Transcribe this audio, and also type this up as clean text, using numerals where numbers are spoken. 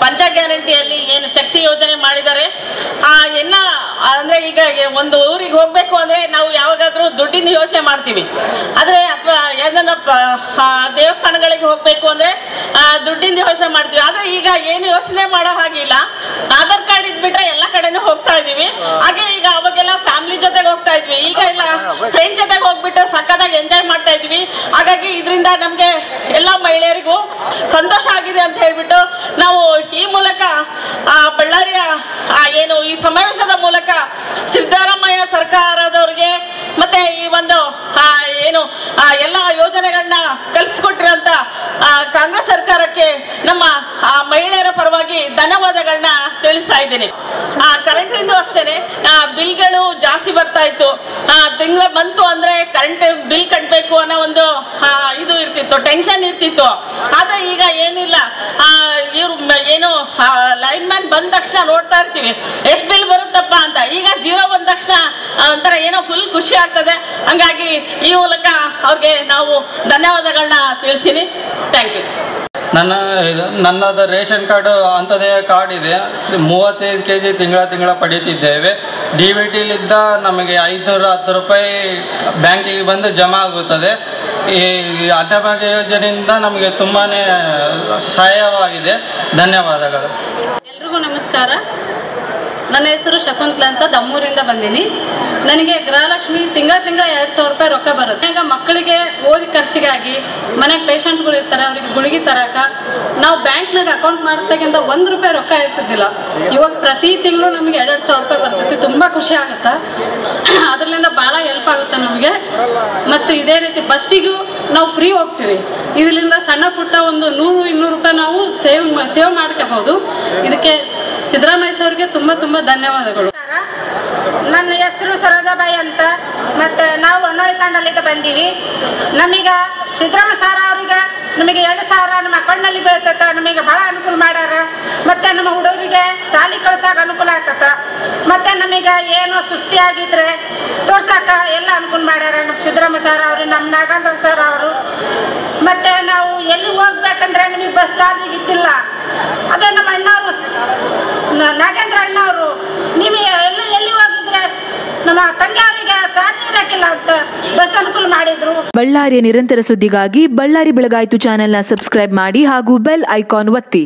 ಪಂಚ ಗ್ಯಾರಂಟಿಯಲ್ಲಿ ಏನು ಶಕ್ತಿ ಯೋಜನೆ ಮಾಡಿದ್ದಾರೆ ಎಲ್ಲ ಅಂದ್ರೆ ಈಗ ಒಂದು ಊರಿಗೆ ಹೋಗ್ಬೇಕು ಅಂದ್ರೆ ನಾವು ಯಾವಾಗಾದ್ರೂ ದುಡ್ಡಿನ ಯೋಚನೆ ಮಾಡ್ತೀವಿ, ಆದ್ರೆ ಅಥವಾ ಏದನ್ನ ದೇವಸ್ಥಾನಗಳಿಗೆ ಹೋಗ್ಬೇಕು ಅಂದ್ರೆ ದುಡ್ಡಿನ ಯೋಚನೆ ಮಾಡ್ತೀವಿ. ಆದ್ರೆ ಈಗ ಏನು ಯೋಚನೆ ಮಾಡೋ ಹಾಗಿಲ್ಲ, ಆಧಾರ್ ಕಾರ್ಡ್ ಇದ್ಬಿಟ್ರೆ ಎಲ್ಲ ಕಡೆನೂ ಹೋಗ್ತಾ ಇದೀವಿ. ಹಾಗೆ ಈಗ ಅವಾಗೆಲ್ಲ ಫ್ಯಾಮಿಲಿ ಜೊತೆಗೆ ಹೋಗ್ತಾ ಇದ್ವಿ, ಈಗ ಎಲ್ಲ ಫ್ರೆಂಡ್ ಜೊತೆಗೆ ಹೋಗ್ಬಿಟ್ಟು ಸಕ್ಕತ್ತಾಗಿ ಎಂಜಾಯ್ ಮಾಡ್ತಾ ಇದ್ವಿ. ಹಾಗಾಗಿ ಇದರಿಂದ ನಮ್ಗೆ ಎಲ್ಲ ಮಹಿಳೆಯರಿಗೂ ಸಂತೋಷ ಆಗಿದೆ ಅಂತ ಹೇಳ್ಬಿಟ್ಟು ನಾವು ಈ ಮೂಲಕ ಬಳ್ಳಾರಿಯ ಏನು ಈ ಸಮಾವೇಶದ ಮೂಲಕ ಸಿದ್ದರಾಮಯ್ಯ ಸರ್ಕಾರದವ್ರಿಗೆ ಮತ್ತೆ ಈ ಒಂದು ಏನು ಎಲ್ಲ ಯೋಜನೆಗಳನ್ನ ಕಲ್ಪಿಸ್ಕೊಟ್ಟಿರೋಂಥ ಕಾಂಗ್ರೆಸ್ ಸರ್ಕಾರಕ್ಕೆ ನಮ್ಮ ಮಹಿಳೆಯರ ಪರವಾಗಿ ಧನ್ಯವಾದಗಳನ್ನ ತಿಳಿಸ್ತಾ ಇದ್ದೀನಿ. ಕರೆಂಟ್ ಇಂದು ಅಷ್ಟೇನೆ ಬಿಲ್ಗಳು ಜಾಸ್ತಿ ಬರ್ತಾ ಇತ್ತು, ತಿಂಗಳ ಬಂತು ಅಂದ್ರೆ ಕರೆಂಟ್ ಬಿಲ್ ಕಟ್ಟಬೇಕು ಅನ್ನೋ ಒಂದು ಇದು ಇರ್ತಿತ್ತು, ಟೆನ್ಷನ್ ಇರ್ತಿತ್ತು. ಆದ್ರೆ ಈಗ ಏನಿಲ್ಲ, ಇವ್ರು ಏನು ಲೈನ್ ಮ್ಯಾನ್ ಬಂದ ತಕ್ಷಣ ನೋಡ್ತಾ ಇರ್ತೀವಿ ಎಷ್ಟು ಬಿಲ್ ಬರುತ್ತಪ್ಪ ಅಂತ. ಈಗ ಜೀರೋ ಬಂದ ತಕ್ಷಣ ಒಂಥರ ಏನೋ ಫುಲ್ ಖುಷಿ ಆಗ್ತದೆ. ಹಂಗಾಗಿ ಈ ಮೂಲಕ ಅವ್ರಿಗೆ ನಾವು ಧನ್ಯವಾದಗಳನ್ನ ತಿಳಿಸ್ತೀನಿ. Thank you. ನನ್ನದು ರೇಷನ್ ಕಾರ್ಡು ಅಂಥದೇ ಕಾರ್ಡ್ ಇದೆ. 35 kg ತಿಂಗಳ ಪಡೀತಿದ್ದೇವೆ. DBTಲಿದ್ದ ನಮಗೆ 510 ರೂಪಾಯಿ ಬ್ಯಾಂಕಿಗೆ ಬಂದು ಜಮಾ ಆಗುತ್ತದೆ. ಈ ಅನ್ನಭಾಗ್ಯ ಯೋಜನೆಯಿಂದ ನಮಗೆ ತುಂಬಾ ಸಹಾಯವಾಗಿದೆ. ಧನ್ಯವಾದಗಳು. ಎಲ್ರಿಗೂ ನಮಸ್ಕಾರ. ನನ್ನ ಹೆಸರು ಶಕುಂತಲಾ ಅಂತ ದಮ್ಮೂರಿಂದ ಬಂದೀನಿ. ನನಗೆ ಗೃಹಲಕ್ಷ್ಮಿ ತಿಂಗಳ 2,000 ರೂಪಾಯಿ ರೊಕ್ಕ ಬರುತ್ತೆ. ಈಗ ಮಕ್ಕಳಿಗೆ ಓದಿ ಖರ್ಚಿಗಾಗಿ ಮನೆಗೆ ಪೇಷಂಟ್ಗಳು ಇರ್ತಾರೆ, ಅವ್ರಿಗೆ ಗುಳಿಗೆ ತರಕ ನಾವು ಬ್ಯಾಂಕ್ನಾಗ ಅಕೌಂಟ್ ಮಾಡಿಸ್ದಾಗಿಂದ 1 ರೂಪಾಯಿ ರೊಕ್ಕ ಇರ್ತಿದ್ದಿಲ್ಲ. ಇವಾಗ ಪ್ರತಿ ತಿಂಗಳು ನಮಗೆ 2,000 ರೂಪಾಯಿ ಬರ್ತೈತಿ. ತುಂಬ ಖುಷಿ ಆಗುತ್ತೆ. ಅದರಿಂದ ಭಾಳ ಹೆಲ್ಪ್ ಆಗುತ್ತೆ ನಮಗೆ. ಮತ್ತು ಇದೇ ರೀತಿ ಬಸ್ಸಿಗೂ ನಾವು ಫ್ರೀ ಹೋಗ್ತೀವಿ. ಇದರಿಂದ ಸಣ್ಣ ಪುಟ್ಟ ಒಂದು 100-200 ರೂಪಾಯಿ ನಾವು ಸೇವ್ ಮಾಡ್ಕೋಬಹುದು. ಇದಕ್ಕೆ ಸಿದ್ದರಾಮಯ್ಯ ಸರ್ಗೆ ತುಂಬ ಧನ್ಯವಾದಗಳು. ನನ್ನ ಹೆಸರು ಸರೋಜಾಬಾಯಿ ಅಂತ. ಮತ್ತು ನಾವು ಹೊನ್ನೋಳಿ ತಾಂಡಲ್ಲಿಂದ ಬಂದೀವಿ. ನಮೀಗ ಸಿದ್ದರಾಮಯ್ಯ ಸರ್ ಅವ್ರಿಗೆ ನಮಗೆ 2,000 ನಮ್ಮ ಅಕೌಂಟ್ನಲ್ಲಿ ಬೀಳ್ತೈತೆ. ನಮಗೆ ಭಾಳ ಅನುಕೂಲ ಮಾಡ್ಯಾರ. ಮತ್ತು ನಮ್ಮ ಹುಡುಗರಿಗೆ ಶಾಲೆ ಕಳ್ಸಾಕ ಅನುಕೂಲ ಆಗ್ತದೆ. ಮತ್ತು ನಮಗೆ ಏನೋ ಸುಸ್ತಿ ಆಗಿದ್ರೆ ತೋರ್ಸಾಕ ಎಲ್ಲ ಅನುಕೂಲ ಮಾಡ್ಯಾರ ನಮ್ಮ ಸಿದ್ದರಾಮಯ್ಯ ಸರ್ ಅವರು, ನಮ್ಮ ನಾಗೇಂದ್ರ ಸರ್ ಅವರು. ಮತ್ತು ನಾವು ಎಲ್ಲಿ ಹೋಗ್ಬೇಕಂದ್ರೆ ನಮಗೆ ಬಸ್ ಚಾರ್ಜಿಗೆ ಇದ್ದಿಲ್ಲ. ಅದೇ ನಮ್ಮ ಅಣ್ಣವರು ನಾಗೇಂದ್ರ ಅಣ್ಣವರು ನಿಮಗೆ ಎಲ್ಲಿ ಹೋಗಿದ್ರೆ ನಮ್ಮ ತಂಗಿಯವರಿಗೆ ಚಾರ್ಜ್ ಇರಕ್ಕಿಲ್ಲ ಅಂತ ಬಸ್ ಅನುಕೂಲ ಮಾಡಿದ್ರು. ಬಳ್ಳಾರಿಯ ನಿರಂತರ ಸುದ್ದಿಗಾಗಿ ಬಳ್ಳಾರಿ ಬೆಳಗಾಯಿತು ಚಾನೆಲ್ನ ಸಬ್ಸ್ಕ್ರೈಬ್ ಮಾಡಿ ಹಾಗೂ ಬೆಲ್ ಐಕಾನ್ ಒತ್ತಿ.